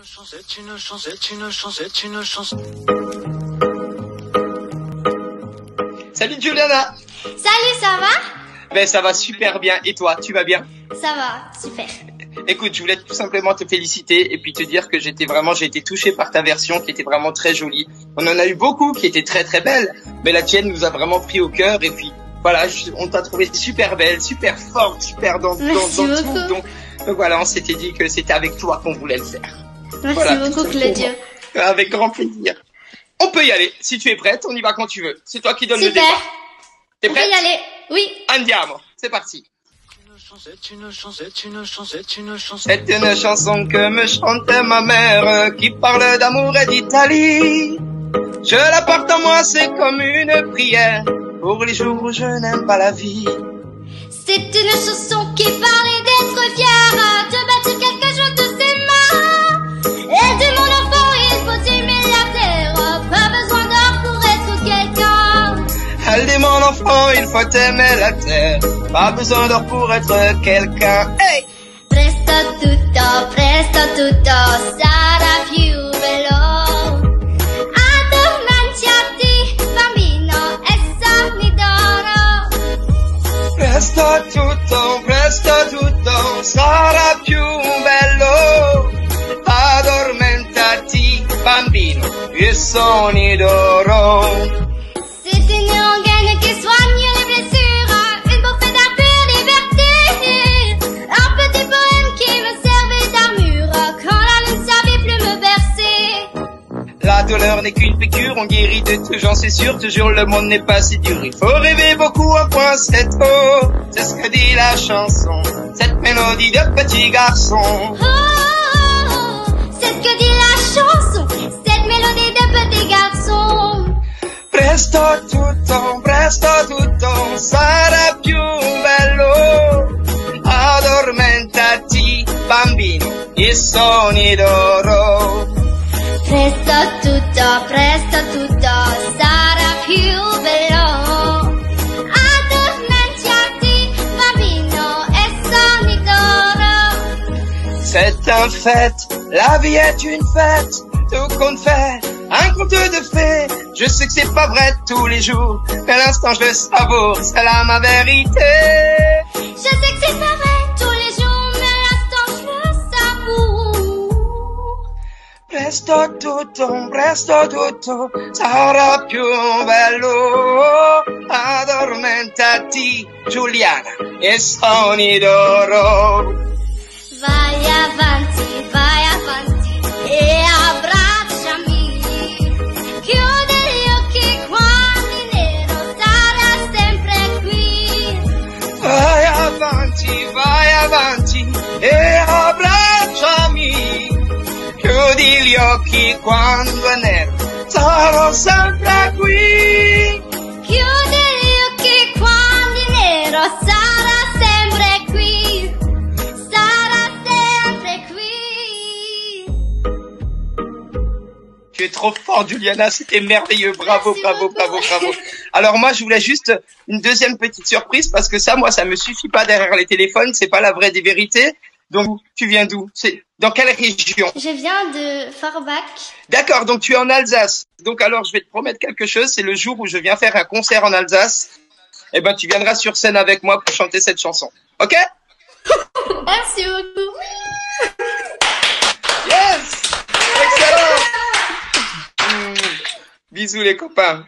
C'est une chance, c'est une chance, c'est une chance. Salut Juliana. Salut, ça va? Ben ça va super bien. Et toi, tu vas bien? Ça va, super. Écoute, je voulais tout simplement te féliciter et puis te dire que j'ai été touché par ta version qui était vraiment très jolie. On en a eu beaucoup qui étaient très très belles, mais la tienne nous a vraiment pris au cœur et puis voilà, on t'a trouvé super belle, super forte, super dans tout. Donc voilà, on s'était dit que c'était avec toi qu'on voulait le faire. Merci voilà, beaucoup, Claudio. Avec grand plaisir. On peut y aller. Si tu es prête, on y va quand tu veux. C'est toi qui donnes le départ. T'es prête? On peut y aller. Oui. Andiamo. C'est parti. C'est une chance, c'est une chance, c'est une chance. C'est une chanson que me chantait ma mère qui parle d'amour et d'Italie. Je la porte en moi, c'est comme une prière pour les jours où je n'aime pas la vie. C'est une chanson qui parlait d'être fier, de battre quelque chose de ses mains. Et de mon enfant, il faut aimer la terre, pas besoin d'or pour être quelqu'un. Elle dit mon enfant, il faut aimer la terre, pas besoin d'or pour être quelqu'un. Hey! Presto tutto sarà più bello. Addormentati, bambino, e sogni d'oro. Presto tutto sarà più bello. Addormentati, bambino, e sogni d'oro. C'est une rengaine qui soigne les blessures, une bouffée d'air pure liberté. Un petit poème qui me servait d'armure quand la lune savait plus me bercer. La douleur n'est qu'une piqûre, on guérit de tout, j'en suis sûr. Toujours le monde n'est pas si dur, il faut rêver beaucoup, un point c'est trop. C'est ce que dit la chanson, cette mélodie de petit garçon. C'est ce que dit la chanson, cette mélodie de petit garçon. Presto tutto sarà più bello. Addormentati, bambino, e sogni d'oro. Presto tutto sarà più bello. Addormentati, bambino, e sogni d'oro. C'est un fait, la vie est une fête, tout compte fait, un conte de fées. Je sais que c'est pas vrai tous les jours, mais l'instant je le savoure, c'est là ma vérité. Je sais que c'est pas vrai tous les jours, mais à l'instant je le savoure. Presto tutto sarà più bello. Addormentati, Giuliana, e sogni d'oro. Vai avanti e abbracciami. Chiudi gli occhi quando il nero sarà sempre qui. Vai avanti e abbracciami. Chiudi gli occhi quando è nero, sarò sempre qui. Chiudi gli occhi quando il nero sarà sempre qui. Sarà sempre qui. Tu es trop fort, Juliana, c'était merveilleux, bravo. Alors moi, je voulais juste une deuxième petite surprise parce que ça, moi, ça me suffit pas derrière les téléphones, c'est pas la vraie des vérités. Donc, tu viens d'où? C'est dans quelle région? Je viens de Forbach. D'accord, donc tu es en Alsace. Donc alors, je vais te promettre quelque chose, c'est le jour où je viens faire un concert en Alsace. Eh ben, tu viendras sur scène avec moi pour chanter cette chanson. Ok? Merci beaucoup. Yes! Excellent! Bisous les copains.